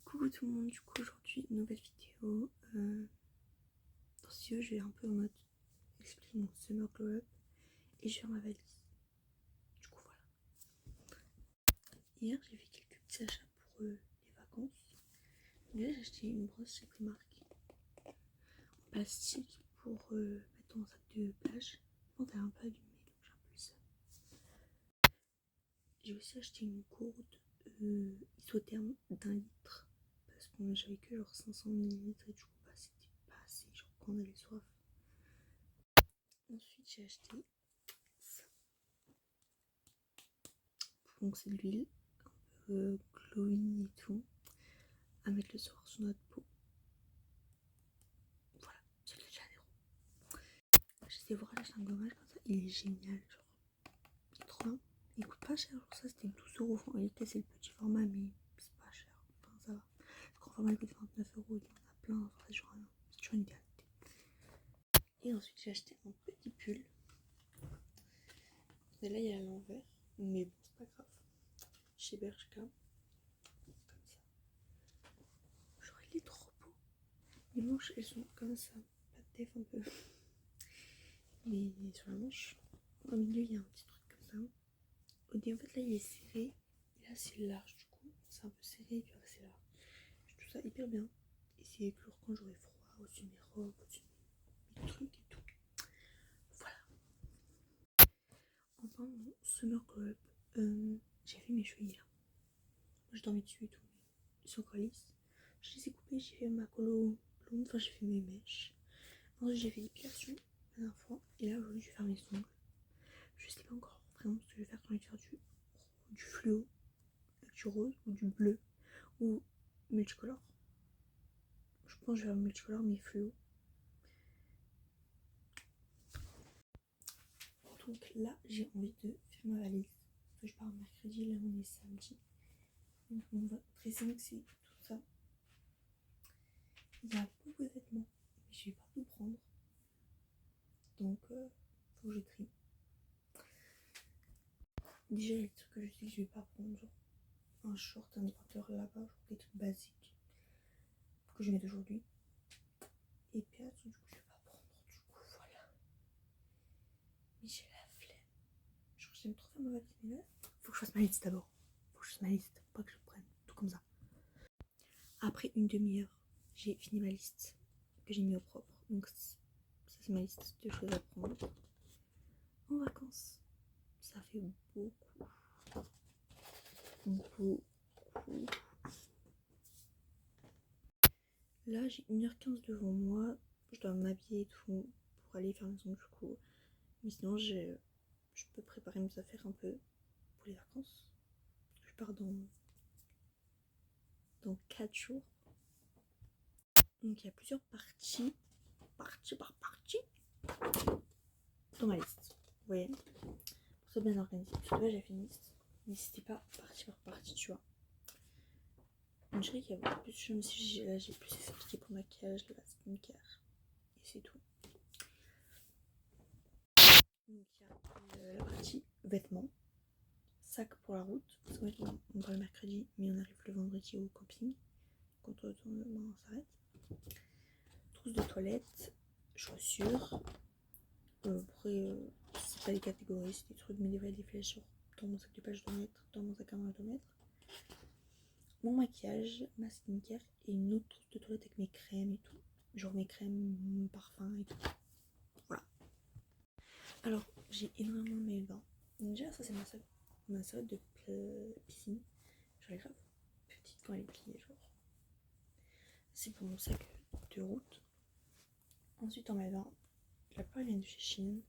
Coucou tout le monde, du coup aujourd'hui nouvelle vidéo. Dans ce vidéo je vais un peu en mode expliquer mon summer glow up et je vais faire ma valise. Du coup voilà. Hier j'ai fait quelques petits achats pour les vacances. Déjà j'ai acheté une brosse chez Primark en plastique pour mettre dans mon sac de plage. Bon t'as un peu allumé donc j'ai un peu le seum. J'ai aussi acheté une gourde isotherme d'1 litre. Parce que j'avais que genre 500 ml et du coup bah c'était pas assez genre quand on avait soif. Ensuite j'ai acheté ça. Donc c'est de l'huile un peu glowing et tout à mettre le soir sur notre peau. Voilà, c'est déjà 1€. J'essaie de voir acheter un gommage comme ça, il est génial, genre il est trop bien. Il coûte pas cher, genre ça c'était 12€. En réalité c'est le petit format mais c'est pas cher, enfin ça va. Le grand format il coûte 29€, il y en a plein, enfin, c'est toujours une qualité. Et ensuite j'ai acheté un petit pull. Et là il est à l'envers, mais bon c'est pas grave. Chez Bershka. Comme ça. Genre il est trop beau. Les manches elles sont comme ça, pas de def un peu. Mais sur la manche, au milieu il y a un petit truc comme ça. Au début en fait là il est serré, et là c'est large du coup. C'est un peu serré et puis après c'est large. Je trouve ça hyper bien. Et c'est pour quand j'aurai froid, au-dessus de mes robes, au-dessus de mes trucs et tout. Voilà. Enfin mon summer glow up, j'ai fait mes cheveux hier. Je dormais dessus et tout, mais ils sont encore lisses. Je les ai coupés, j'ai fait ma colo blonde, enfin j'ai fait mes mèches. Ensuite j'ai fait l'épilation la dernière fois. Et là aujourd'hui je vais faire mes ongles. Je sais pas encore vraiment ce que je vais faire. J'ai envie de faire du fluo, du rose ou du bleu ou multicolore. Je pense que je vais faire multicolore mais fluo. Donc là j'ai envie de faire ma valise. Je pars mercredi, là on est samedi. Donc mon dressing c'est tout ça. Il y a beaucoup de vêtements mais je vais pas tout prendre. Donc faut que je trie. Déjà il y a des trucs que je sais que je vais pas prendre, genre un short, un hydrateur là-bas, genre des trucs basiques que je mets aujourd'hui. Et puis du coup je vais pas prendre, du coup voilà. Mais j'ai la flemme. Genre j'aime trop faire ma valise, mais là faut que je fasse ma liste d'abord. Faut que je fasse ma liste, pas que je prenne tout comme ça. Après une demi-heure, j'ai fini ma liste que j'ai mis au propre. Donc ça c'est ma liste de choses à prendre en vacances. Ça fait beaucoup. Là j'ai 1h15 devant moi. Je dois m'habiller et tout pour aller faire mes ongles du coup. Mais sinon je peux préparer mes affaires un peu pour les vacances. Je pars dans 4 jours. Donc il y a plusieurs parties par partie dans ma liste. Vous voyez, pour que ça bien organisé. Parce que là j'ai fait une liste, mais c'était pas partie par partie, tu vois. Donc, je dirais qu'il y a beaucoup plus de choses. Là j'ai plus expliqué pour le maquillage, la skincare. Et c'est tout. Donc il y a la partie vêtements, sac pour la route. Parce qu'en fait on va le mercredi, mais on arrive le vendredi au camping. Quand on retourne, on s'arrête. Trousse de toilette, chaussures. Après, c'est pas des catégories, c'est des trucs, mais des flèches dans mon sac de plage je dois mettre, dans mon sac à main je dois mettre. Mon maquillage, ma skincare et une autre trousse de toilette avec mes crèmes et tout. Genre mes crèmes, mon parfum et tout. Voilà. Alors, j'ai énormément de maillots de bain. Donc déjà, ça c'est ma salade de piscine. Genre, elle est grave petite quand elle est pliée, genre. C'est pour mon sac de route. Ensuite, en maillot de bain, la plupart viennent de chez Shein.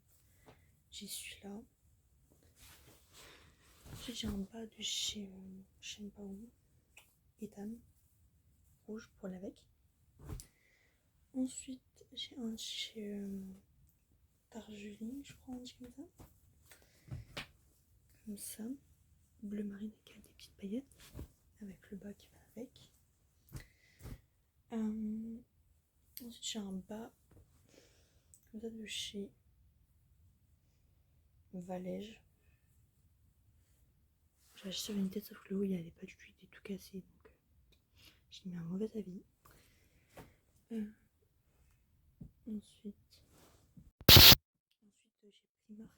J'ai celui-là. Ensuite j'ai un bas de chez je sais pas où, Ethan, rouge pour l'avec. Ensuite j'ai un de chez Darjeeling, je crois on dit comme ça, bleu marine avec des petites paillettes, avec le bas qui va avec. Ensuite j'ai un bas comme ça de chez Valège. J'ai acheté sur une tête sauf que le haut il avait pas du tout, il était tout cassé, donc qui met un mauvais avis. Ensuite j'ai Primark.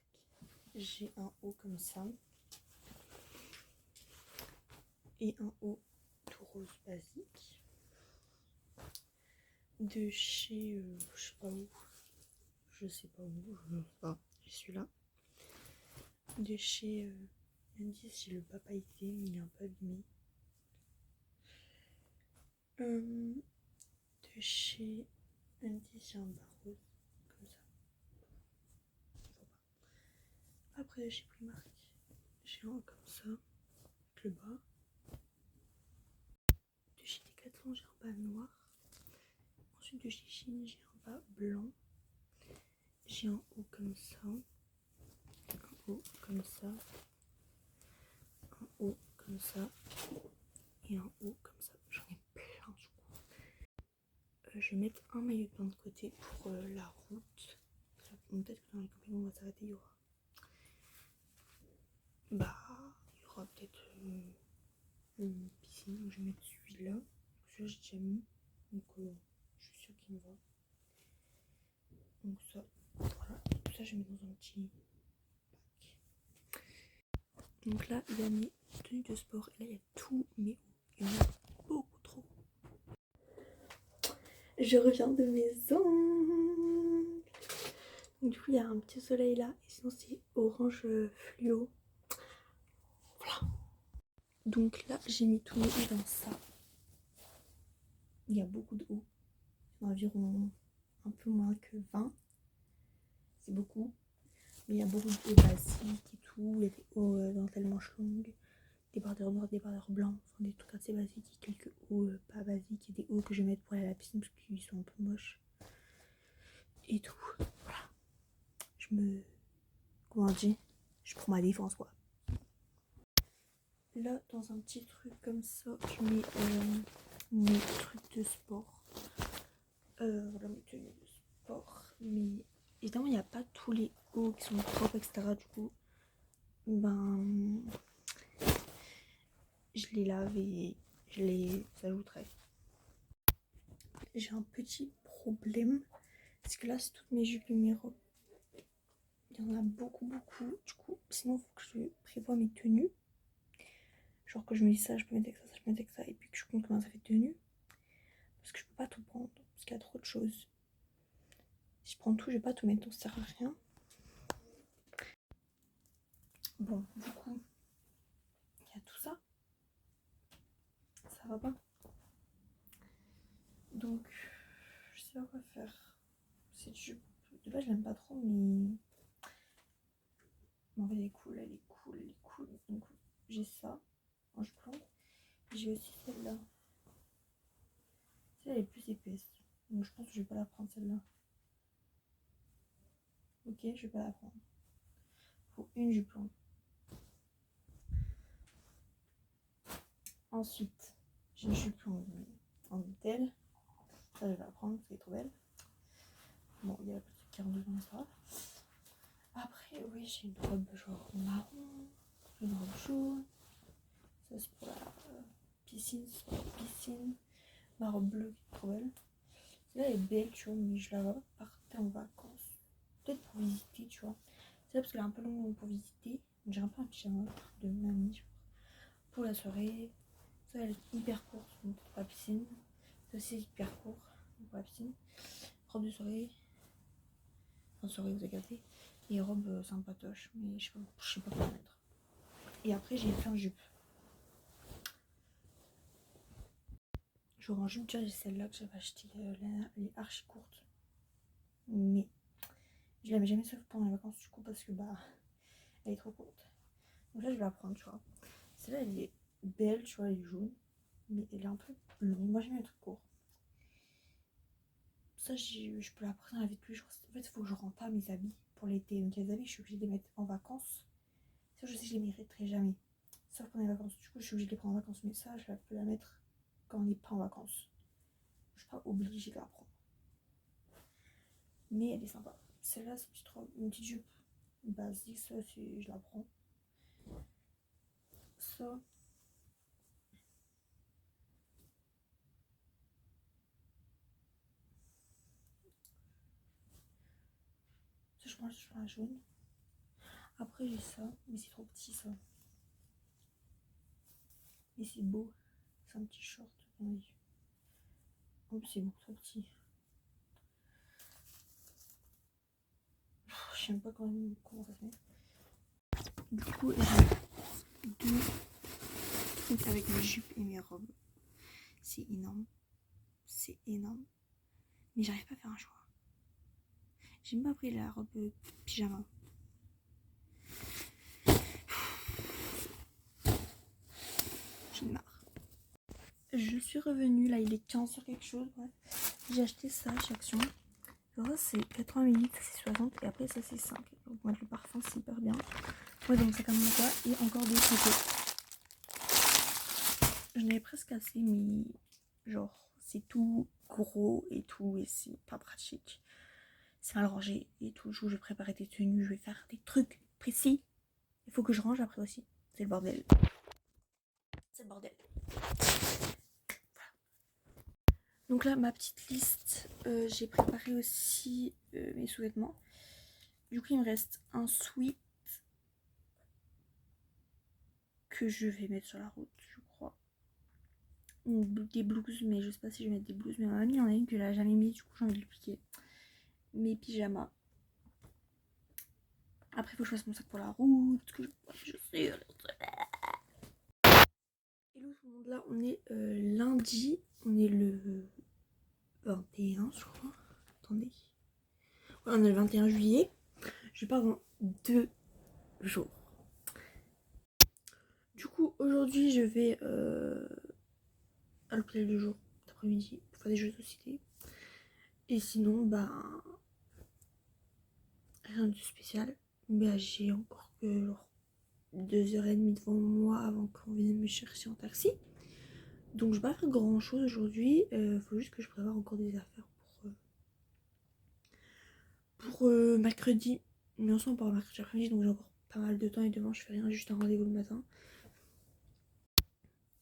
J'ai un haut comme ça. Et un haut tout rose basique. De chez je sais pas où. Je sais pas. Je suis là. De chez Indice, j'ai le papaïté, mais il est un peu abîmé. De chez Indice, j'ai un bas rose, comme ça. Après, de chez Primark, j'ai un comme ça, avec le bas. De chez Decathlon, j'ai un bas noir. Ensuite, de chez Shein, j'ai un bas blanc. J'ai un haut comme ça. Un haut comme ça. Un haut comme ça. Et un haut comme ça. J'en ai plein du coup. Je vais mettre un maillot de bain de côté pour la route. Peut-être que dans les campagnes on va s'arrêter, il y aura peut-être une piscine, donc je vais mettre celui-là. Celui-là j'ai déjà mis, donc je suis sûre qu'il me va. Donc ça, voilà, tout ça je mets dans un petit pack. Donc là il y a mes tenues de sport, et là il y a tous mes hauts, il y en a beaucoup trop. Je reviens de maison. Donc du coup il y a un petit soleil là, et sinon c'est orange fluo. Voilà. Donc là j'ai mis tous mes hauts dans ça. Il y a beaucoup de hauts, environ un peu moins que 20. C'est beaucoup. Mais il y a beaucoup de hauts basiques et tout. Il y a des hauts dentelle manche longue, des bardeurs noirs, des bardeurs blancs, enfin des trucs assez basiques. Et quelques hauts pas basiques et des hauts que je vais mettre pour aller à la piscine parce qu'ils sont un peu moches. Et tout. Voilà. Comment on dit, je prends ma défense quoi. Là, dans un petit truc comme ça, je mets mes trucs de sport. Voilà mes tenues de sport. Mais évidemment, il n'y a pas tous les hauts qui sont propres, etc. Du coup, je les lave et je les ajouterai. J'ai un petit problème. Parce que là, c'est toutes mes jupes et mes robes. Il y en a beaucoup. Du coup, sinon, il faut que je prévoie mes tenues. Genre que je me dis ça, je peux mettre avec ça, je peux mettre avec ça. Et puis que je compte comment ça fait tenue. Parce que je peux pas tout prendre. Parce qu'il y a trop de choses. Si je prends tout, je vais pas tout mettre. Donc ça sert à rien. Bon, du coup, il y a tout ça. Ça va pas. Donc, je sais pas quoi faire. Cette jupe, de base, je l'aime pas trop, mais en fait, elle est cool. Donc, j'ai ça en jupe longue. J'ai aussi celle-là. Celle-là, elle est plus épaisse. Donc, je pense que je vais pas la prendre, celle-là. Ok, je vais pas la prendre. Faut une jupe longue. Ensuite, j'ai une jupe longue en dentelle. Ça, je vais la prendre, c'est trop belle. Bon, il y a la petite 42 dans ça. Après, oui, j'ai une robe genre marron, une robe jaune. Ça, c'est pour la piscine, Ma robe bleue qui est trop belle. Celle-là, elle est belle, tu vois, mais je la vois pas partir en vacances. Peut-être pour visiter, tu vois. C'est là parce qu'elle est un peu longue pour visiter. J'ai un peu un pyjama de mamie, genre, pour la soirée. Ça, elle est hyper courte, donc pour la piscine. Ça aussi, c'est hyper court, pour la piscine. Robe de soirée. En soirée, vous avez capté. Et robe sympatoche, mais je sais pas quoi mettre. Et après, j'ai plein de jupes. Genre en jupe, déjà, j'ai celle-là que j'avais achetée. Elle est archi courte. Mais je l'avais jamais sauf pendant les vacances, du coup, parce que elle est trop courte. Donc là, je vais la prendre, tu vois. Celle-là, elle est belle, tu vois, elle est jaune. Mais elle est un peu longue. Moi, j'aime les trucs courts. Ça, je peux la prendre dans la vie de tous les jours. En fait, il faut que je rende pas mes habits pour l'été. Donc, il y a des habits, je suis obligée de les mettre en vacances. Ça, je sais que je les mériterai jamais. Sauf pendant les vacances. Du coup, je suis obligée de les prendre en vacances. Mais ça, je peux la mettre quand on n'est pas en vacances. Je suis pas obligée de la prendre. Mais elle est sympa. Celle-là, c'est une petite jupe basique. Ça, je la prends. Ça. moi je fais un jaune. Après j'ai ça, mais c'est trop petit ça. Mais c'est beau. C'est un petit short. Oui. Oh, c'est beaucoup trop petit. Je sais même pas comment ça se met. Du coup, j'ai 2 trucs avec mes jupes et mes robes. C'est énorme. C'est énorme. Mais j'arrive pas à faire un choix. J'ai même pas pris la robe pyjama. J'en ai marre. Je suis revenue, là il est 15 sur quelque chose, bref. J'ai acheté ça chez Action. Alors ça c'est 80 ml, ça c'est 60 et après ça c'est 5. Donc moi le parfum c'est hyper bien. Ouais donc c'est comme ça et encore des photos. J'en avais presque assez mais genre c'est tout gros et tout et c'est pas pratique. C'est mal rangé et tout. Je vais préparer des tenues, je vais faire des trucs précis. Il faut que je range après aussi. C'est le bordel. C'est le bordel. Donc là, ma petite liste, j'ai préparé aussi mes sous-vêtements. Du coup, il me reste un sweat que je vais mettre sur la route, je crois. Des blouses, mais je sais pas si je vais mettre des blouses. Mais ma mamie en a une qu'elle a jamais mis, du coup j'ai envie de lui piquer. Mes pyjamas. Après, il faut que je fasse mon sac pour la route. Que je sais. Hello tout le monde, là on est lundi. On est le 21, je crois. Attendez. Ouais, on est le 21 juillet. Je pars dans 2 jours. Du coup, aujourd'hui, je vais à l'hôpital du jour, d'après-midi, pour faire des jeux de société. Et sinon, bah, rien de spécial. Bah, j'ai encore que genre 2h30 devant moi avant qu'on vienne me chercher en taxi. Donc, je vais pas faire grand chose aujourd'hui. Faut juste que je prépare encore des affaires pour mercredi. Mais ensemble, on part mercredi après-midi, donc j'ai encore pas mal de temps. Et demain, je fais rien, juste un rendez-vous le matin.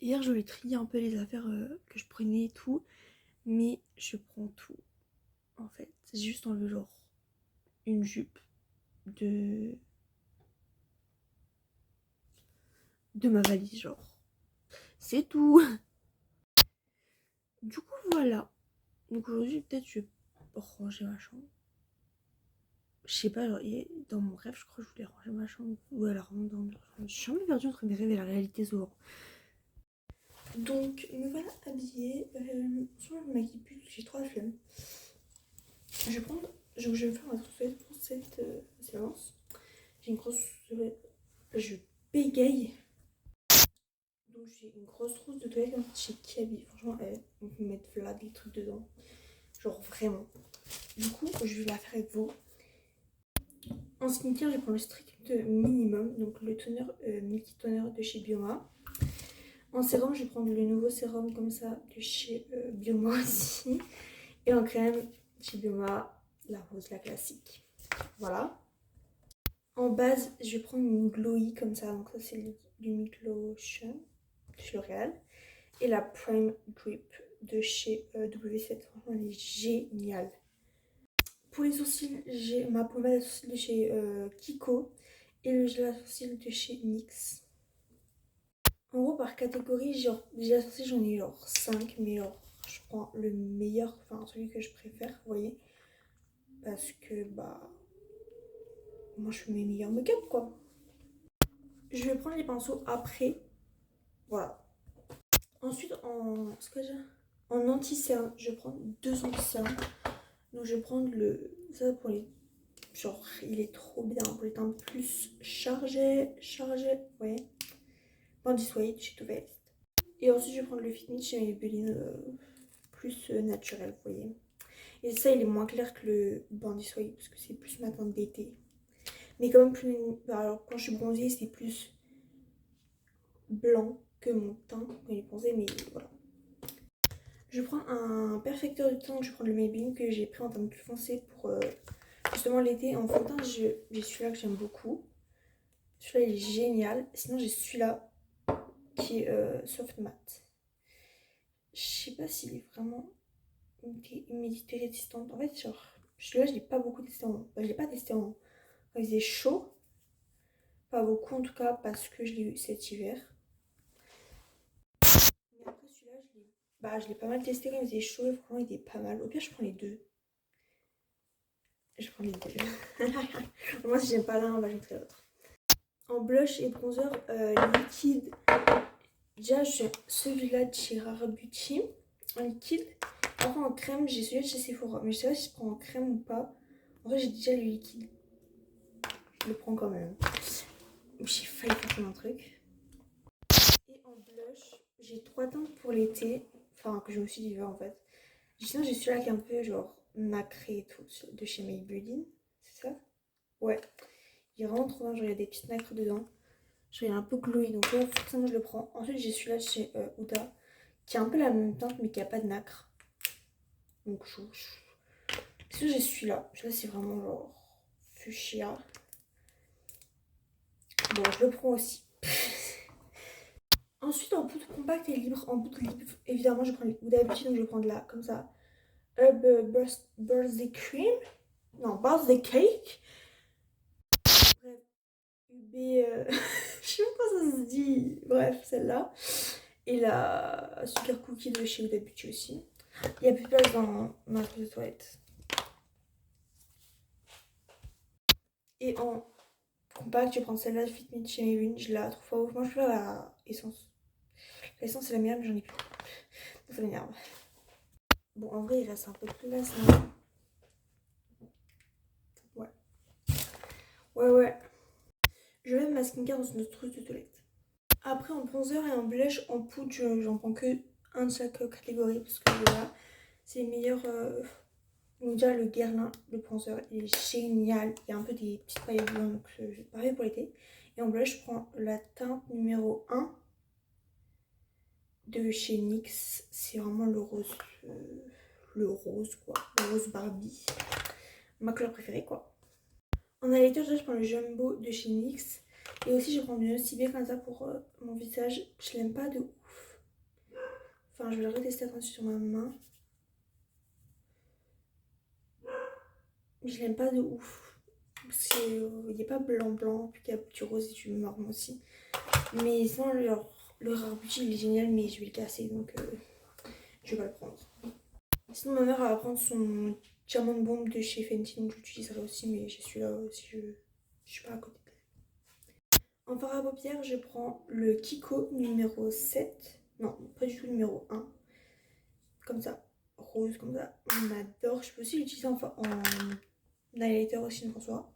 Hier, je voulais trier un peu les affaires que je prenais et tout. Mais je prends tout. En fait, c'est juste enlever genre une jupe de ma valise, genre. C'est tout. Du coup, voilà. Donc aujourd'hui, peut-être je vais ranger ma chambre. Je sais pas, genre, dans mon rêve, je crois que je voulais ranger ma chambre. Ou alors, je suis un peu perdue entre mes rêves et la réalité souvent. Donc, me voilà habillée. Souvent, je me maquille plus, j'ai trop la flemme. Je vais prendre. Je vais me faire ma trousse pour cette séance. J'ai une grosse. Je bégaye. Donc j'ai une grosse trousse de toilette chez Kiabi. Franchement, on peut mettre là des trucs dedans. Genre vraiment. Du coup, je vais la faire avec vous. En skincare, je prends le strict minimum. Donc le toner Milky Toner de chez Bioma. En sérum, je vais prendre le nouveau sérum comme ça de chez Bioma aussi. Et en crème, chez Bioma, la rose, la classique. Voilà. En base, je vais prendre une Glowy comme ça. Donc ça, c'est l'Unique Lotion de chez L'Oréal. Et la Prime Grip de chez W7. Franchement, elle est géniale. Pour les sourcils, j'ai ma pommade à sourcils de chez Kiko et le gel à sourcils de chez NYX. En gros, par catégorie, genre, gel à sourcils, j'en ai genre 5, mais genre, je prends le meilleur, enfin celui que je préfère, vous voyez. Parce que, bah, moi je fais mes meilleurs make-up quoi. Je vais prendre les pinceaux après. Voilà. Ensuite, en anti-cerne, je vais prendre 2 anti-cernes. Donc je vais prendre ça pour les... Genre, il est trop bien pour les teintes plus chargées, ouais. Bandit Suede chez Too Faced. Et ensuite, je vais prendre le Fit Me chez Maybelline plus naturel, vous voyez. Et ça, il est moins clair que le Bandit Suede parce que c'est plus ma teinte d'été. Mais quand même plus... Alors, quand je suis bronzée, c'est plus blanc que mon teint quand il est bronzé, mais voilà. Je prends un perfecteur de teint, je prends le Maybelline que j'ai pris en teint plus foncé pour justement l'été. En fond de teint, j'ai celui-là que j'aime beaucoup. Celui-là il est génial. Sinon j'ai celui-là qui est soft matte. Je sais pas s'il est vraiment humidité résistante. En fait, genre celui-là je l'ai pas beaucoup testé je l'ai pas testé en quand il faisait chaud. Pas beaucoup en tout cas parce que je l'ai eu cet hiver. Mais après celui-là, je l'ai pas mal testé quand il faisait chaud et franchement il était pas mal. Au pire, je prends les deux. Je prends les deux. Moi, si j'aime pas l'un, j'ajouterai l'autre. En blush et bronzer liquide, déjà j'ai celui-là de chez Rara Beauty en liquide. Enfin en crème, j'ai celui-là de chez Sephora. Mais je sais pas si je prends en crème ou pas. En vrai, j'ai déjà le liquide. Je le prends quand même. J'ai failli faire comme un truc. Et en blush, j'ai 3 teintes pour l'été. Enfin, que je me suis dit en fait. Sinon, j'ai celui-là qui est un peu genre nacré et tout, de chez Maybelline. C'est ça? Ouais. Il est vraiment trop bien. Genre, il y a des petites nacres dedans. Genre, il est un peu glowy. Donc là, forcément, je le prends. Ensuite, j'ai celui-là de chez Huda. Qui a un peu la même teinte, mais qui a pas de nacre. Donc, Sinon, j'ai celui-là. Celui-là, c'est vraiment genre fuchsia. Bon, je le prends aussi. Ensuite, en poudre compacte et libre, en poudre libre, évidemment, je prends les Huda Beauty, donc je vais prendre là, comme ça. Birthday Cream. Non, Birthday Cake. Bref, UB. Je sais pas comment ça se dit. Bref, celle-là. Et la Sugar Cookie de chez Huda Beauty aussi. Il n'y a plus de place dans ma trousse de toilette. Et en compact, je vais prendre celle-là de Fit Me de chez Maybelline. Je la trouve pas ouf. Moi, je préfère la essence. L'essence, c'est la meilleure, mais j'en ai plus. Donc, ça m'énerve. Bon, en vrai, il reste un peu de place. Hein. Ouais. Ouais. Je vais mettre ma skincare dans une autre trousse de toilette. Après, en bronzer et en blush, en poudre, j'en prends que un de chaque catégorie. Parce que voilà, c'est les meilleurs. Donc, déjà, le Guerlain, le bronzer, il est génial. Il y a un peu des petites paillettes dedans, donc pareil pour l'été. Et en blush, je prends la teinte numéro 1 de chez NYX. C'est vraiment le rose. Le rose, quoi. Le rose Barbie. Ma couleur préférée, quoi. En highlighter, je prends le Jumbo de chez NYX. Et aussi, je prends du Nocibé comme ça pour mon visage. Je l'aime pas de ouf. Enfin, je vais le retester sur ma main. Mais je l'aime pas de ouf. Parce qu'il n'est pas blanc, puis qu'il y a du rose et du marron aussi. Mais sinon, le Rare Beauty, il est génial, mais je vais le casser, donc je vais pas le prendre. Sinon, ma mère, elle va prendre son Diamond Bomb de chez Fenty, donc je l'utiliserai aussi, mais j'ai celui-là si je suis pas à côté. En fard à paupières, je prends le Kiko numéro 7. Non, pas du tout numéro 1. Comme ça, rose, comme ça. On adore. Je peux aussi l'utiliser en highlighter aussi une fois.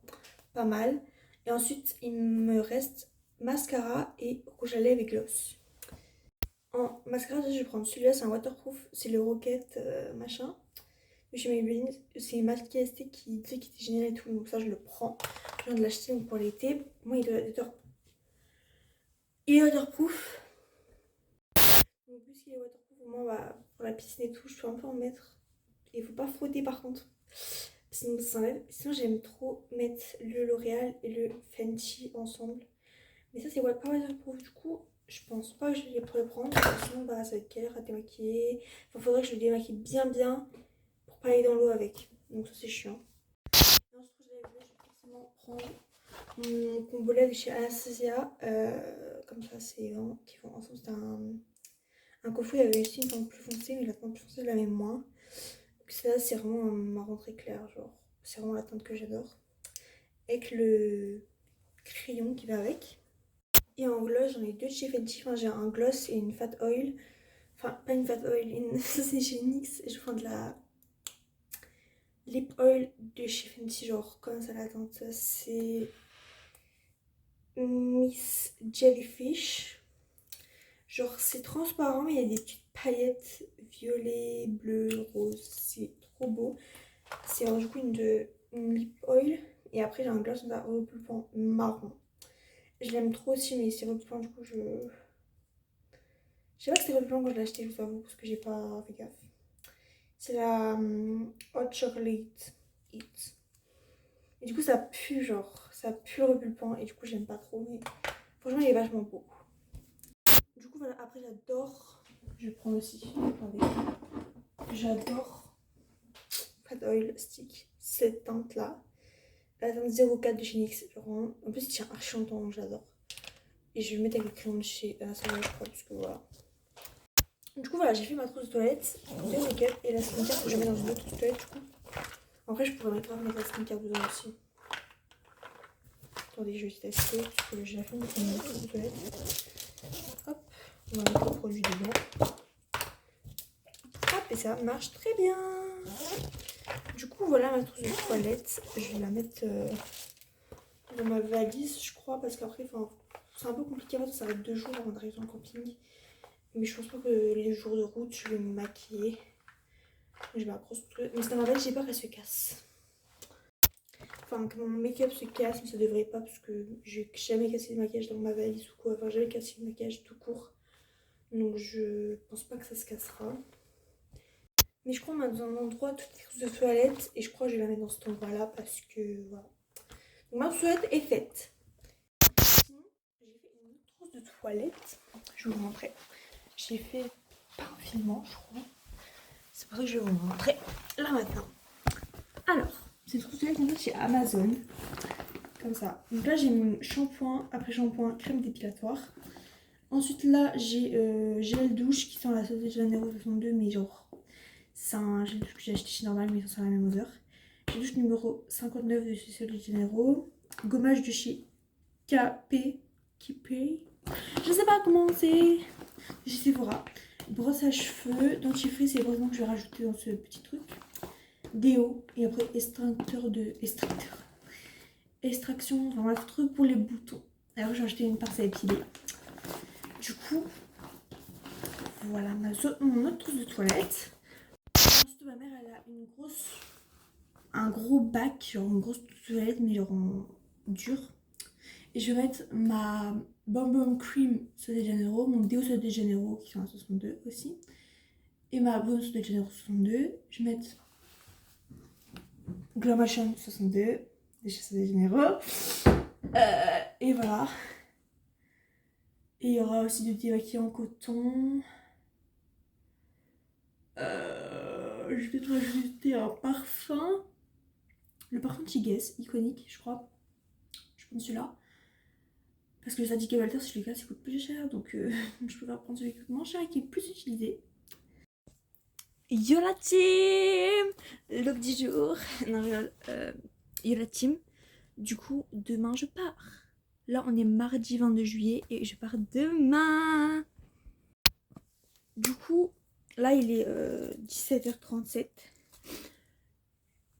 Pas mal. Et ensuite, il me reste mascara et rouge à lèvres et gloss. En mascara, je vais prendre celui-là, c'est un waterproof. C'est le Rocket machin. De chez Maybelline. C'est une marque KST qui disait qu'il était génial et tout. Donc ça, je le prends. Je viens de l'acheter pour l'été. Moi, il est waterproof. Donc, puisqu'il est waterproof, au moins, pour la piscine et tout, je peux un peu en mettre. Et il faut pas frotter par contre. Sinon, ça s'enlève. Sinon, j'aime trop mettre le L'Oréal et le Fenty ensemble. Mais ça, c'est pas waterproof. Du coup, je pense pas que je vais le prendre. Sinon, ça va être galère à démaquiller. Enfin, faudrait que je le démaquille bien pour pas aller dans l'eau avec. Donc, ça, c'est chiant. Ensuite, je vais forcément prendre mon combo lait de chez Anastasia. Comme ça, c'est vraiment qui vont ensemble. C'est un coffret, il y avait aussi une teinte plus foncée, mais la teinte plus foncée, je la mets moins. Donc ça, c'est vraiment un marron très clair, genre. C'est vraiment la teinte que j'adore. Avec le crayon qui va avec. Et en gloss, j'en ai deux de chez Fenty. Enfin, j'ai un gloss et une fat oil. Enfin, pas une fat oil, ça c'est chez NYX. Je prends de la lip oil de chez Fenty, genre, comment ça la teinte? C'est Miss Jellyfish. Genre, c'est transparent, mais il y a des petites paillettes violet, bleu, rose. C'est trop beau. C'est du coup une lip oil. Et après, j'ai un gloss repulpant marron. Je l'aime trop aussi, mais c'est repulpant. Du coup, je sais pas que c'était repulpant quand je l'ai acheté, je vous avoue, parce que j'ai pas fait gaffe. C'est la Hot Chocolate It. Et du coup, ça pue, genre, ça pue le repulpant. Et du coup, j'aime pas trop. Mais franchement, il est vachement beau. Du coup, voilà, après, j'adore. Je vais prendre aussi. Attendez. J'adore Fat Oil Stick, cette teinte là. la teinte 04 de chez NYX. Genre, en plus, il tient archi longtemps, j'adore. Et je vais le mettre avec le crayon de chez Anastasia, je crois, parce que voilà. Du coup, voilà, j'ai fait ma trousse de toilette, de make-up et la skincare que je mets dans une autre trousse de toilette, du coup. Après, je pourrais mettre la skincare dedans aussi. Attendez, je vais tester, parce que j'ai la flemme de prendre une trousse de toilette. Hop, on va mettre le produit dedans. Hop, et ça marche très bien. Du coup, voilà ma trousse de toilette. Je vais la mettre dans ma valise, je crois, parce qu'après, c'est un peu compliqué, parce que ça va être 2 jours avant d'arriver dans le camping. Mais je pense pas que les jours de route, je vais me maquiller. Je vais grosse truc. Mais c'est dans ma valise, j'ai peur qu'elle se casse. Enfin, que mon make-up se casse, mais ça devrait pas, parce que j'ai jamais cassé le maquillage dans ma valise ou quoi. Enfin, j'avais cassé le maquillage tout court. Donc je pense pas que ça se cassera. Mais je crois qu'on a dans un endroit toutes les trousses de toilette. Et je crois que je vais la mettre dans cet endroit-là parce que voilà. Donc ma toilette est faite. Sinon, j'ai fait une autre trousse de toilette. Je vais vous montrer. J'ai fait par un filament, je crois. C'est pour ça que je vais vous montrer là maintenant. Alors, cette trousse de toilette en fait chez Amazon. Comme ça. Donc là j'ai mis shampoing, après shampoing, crème dépilatoire. Ensuite là j'ai gel douche qui sent la sauce de Janeiro 62, mais genre c'est un gel douche que j'ai acheté chez Normal mais ça sent la même odeur. Gel douche numéro 59 de chez de Janeiro. Gommage de chez KP. Je sais pas comment c'est. Chez Sephora. Brosse à cheveux, dentifrice, c'est vraiment que je vais rajouter dans ce petit truc. Déo et après extraction, enfin bref, truc pour les boutons. Alors j'ai acheté une pince à épiler. Du coup, voilà mon autre trousse de toilette. Ensuite, ma mère elle a un gros bac, genre une grosse toilette, mais genre en dur. Et je vais mettre ma Bum Bum Cream Sol de Janeiro, mon déo Sol de Janeiro qui sont à 62 aussi. Et ma Baume Sol de Janeiro 62. Je vais mettre Glow Motion 62 de chez Sol de Janeiro. Et voilà. Et il y aura aussi du démaquillant en coton. Je vais te rajouter un parfum. Le parfum Chigues, iconique, je crois. Je prends celui-là. Parce que le Sadik et Walter, si je les casse, ça coûte plus cher. Donc je préfère prendre celui qui coûte moins cher et qui est plus utilisé. Yo la team! Look du jour. Non, yo la team. Du coup, demain je pars. Là, on est mardi 22 juillet et je pars demain. Du coup, là, il est 17h37.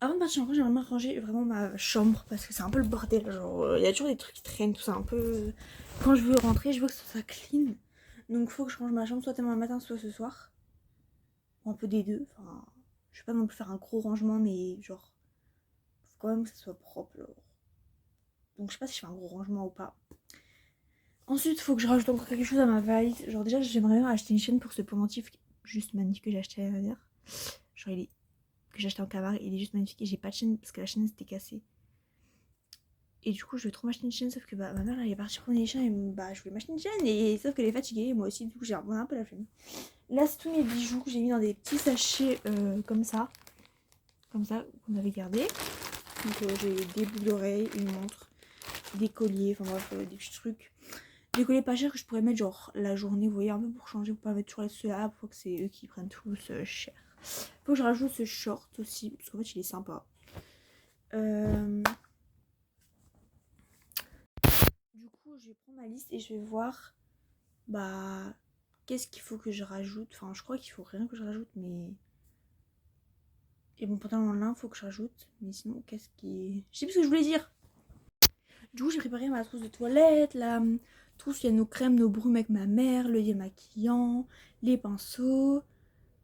Avant de partir en vacances, j'aimerais ranger vraiment ma chambre parce que c'est un peu le bordel. Genre, il y a toujours des trucs qui traînent, tout ça. Un peu. Quand je veux rentrer, je veux que ça soit clean. Donc, il faut que je range ma chambre soit demain matin, soit ce soir. Ou un peu des deux. Enfin, je vais pas non plus faire un gros rangement, mais genre, faut quand même que ça soit propre. Genre. Donc, je sais pas si je fais un gros rangement ou pas. Ensuite, il faut que je rajoute encore quelque chose à ma valise. Genre, déjà, j'aimerais bien acheter une chaîne pour ce pendentif juste magnifique que j'ai acheté l'année dernière. Genre, que j'ai acheté en Camargue, il est juste magnifique et j'ai pas de chaîne parce que la chaîne s'était cassée. Et du coup je vais trop m'acheter une chaîne, sauf que ma mère elle est partie prendre des chaînes et je voulais m'acheter une chaîne et sauf qu'elle est fatiguée et moi aussi, du coup j'ai un peu la flemme. Là c'est tous mes bijoux que j'ai mis dans des petits sachets comme ça qu'on avait gardé. Donc j'ai des boucles d'oreilles, une montre, des colliers, enfin bref des petits trucs. Des colliers pas chers que je pourrais mettre genre la journée, vous voyez, un peu pour changer, pour pas mettre toujours ceux-là, pour que c'est eux qui prennent tous cher. Faut que je rajoute ce short aussi, parce qu'en fait il est sympa. Du coup je vais prendre ma liste et je vais voir qu'est-ce qu'il faut que je rajoute. Enfin je crois qu'il faut rien que je rajoute, mais et mon pantalon en lin faut que je rajoute, mais sinon qu'est-ce qui... Je sais plus ce que je voulais dire. Du coup j'ai préparé ma trousse de toilette, la trousse il y a nos crèmes, nos brumes avec ma mère, le démaquillant, les pinceaux,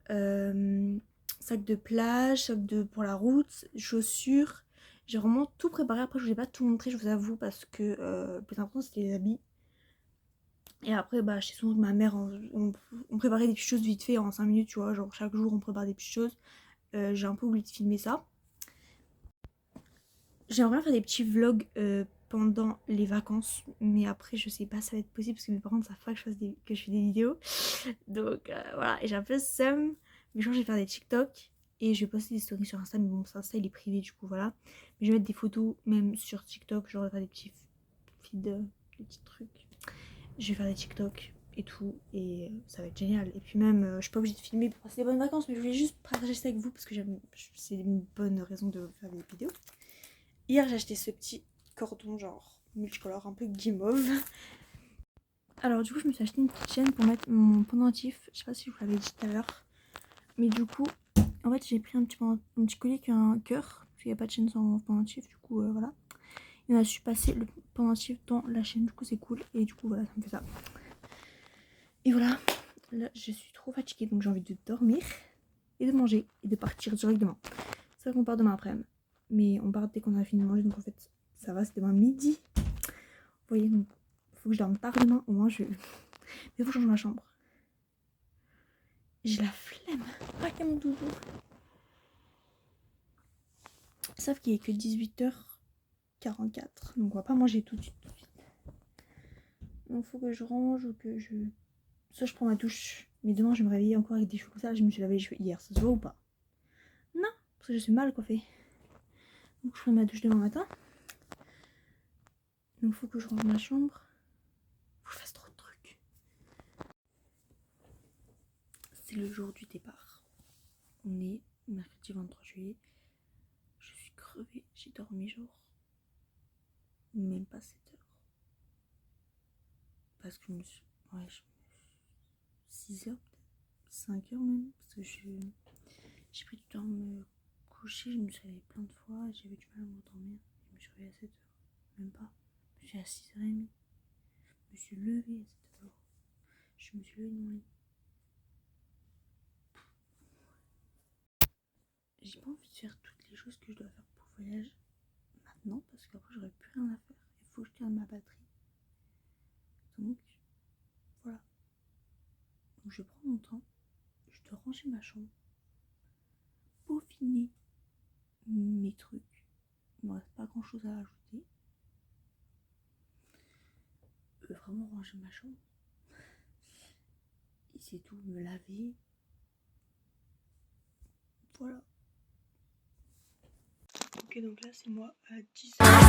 sac de plage, pour la route, chaussures. J'ai vraiment tout préparé. Après je vous ai pas tout montré, je vous avoue, parce que le plus important c'était les habits. Et après chez souvent ma mère on préparait des petites choses vite fait en 5 minutes, tu vois, genre chaque jour on prépare des petites choses. J'ai un peu oublié de filmer ça. J'aimerais bien faire des petits vlogs pendant les vacances, mais après je sais pas si ça va être possible parce que mes parents savent pas que je fais des vidéos. Donc voilà, et j'ai un peu le seum, mais je pense que je vais faire des TikTok Et je vais poster des stories sur Insta, mais bon, Insta il est privé du coup, voilà. Mais je vais mettre des photos même sur TikTok, genre faire des petits feeds, des petits trucs. Je vais faire des TikTok et tout, et ça va être génial. Et puis même, je suis pas obligée de filmer pour passer des bonnes vacances, mais je voulais juste partager ça avec vous parce que c'est une bonne raison de faire des vidéos. Hier, j'ai acheté ce petit cordon genre multicolore, un peu guimauve. Alors du coup, je me suis acheté une petite chaîne pour mettre mon pendentif. Je sais pas si je vous l'avais dit tout à l'heure, mais du coup, en fait, j'ai pris un petit collier qui a un cœur, parce qu'il n'y a pas de chaîne sans pendentif, du coup, voilà. Et on a su passer le pendentif dans la chaîne, du coup, c'est cool. Et du coup, voilà, ça me fait ça. Et voilà, là, je suis trop fatiguée, donc j'ai envie de dormir et de manger et de partir directement. C'est vrai qu'on part demain après-midi, mais on part dès qu'on a fini de manger, donc en fait, ça va, c'est demain midi. Vous voyez, donc, faut que je dorme tard demain, au moins je... Mais faut que je change ma chambre. J'ai la flemme. Ah, il y a mon doudou. Sauf qu'il est que 18h44, donc on va pas manger tout de suite. Donc faut que je range ou que je... Soit je prends ma douche, mais demain je vais me réveiller encore avec des cheveux comme ça. Je me suis lavé les cheveux hier, ça se voit ou pas? Non, parce que je suis mal coiffée. Donc je ferai ma douche demain matin. Donc faut que je range ma chambre. Faut que je fasse trop de trucs. C'est le jour du départ. On est mercredi 23 juillet. Je suis crevée. J'ai dormi genre même pas 7 heures. Parce que je me suis... Ouais, 6 heures peut-être. 5 heures même. Parce que j'ai pris du temps à me coucher. Je me suis réveillée plein de fois. J'avais du mal à m'endormir. Je me suis réveillée à 7 heures. Même pas. Je suis à 6h30. Je me suis levée à 7 heures. Je me suis levée de mon lit. J'ai pas envie de faire toutes les choses que je dois faire pour le voyage maintenant parce qu'après j'aurai plus rien à faire. Il faut que je garde ma batterie. Donc voilà. Donc je prends mon temps. Je dois ranger ma chambre. Peaufiner mes trucs. Il me reste pas grand chose à ajouter. Vraiment ranger ma chambre. Et c'est tout. Me laver. Voilà. Ok, donc là c'est moi à 10h.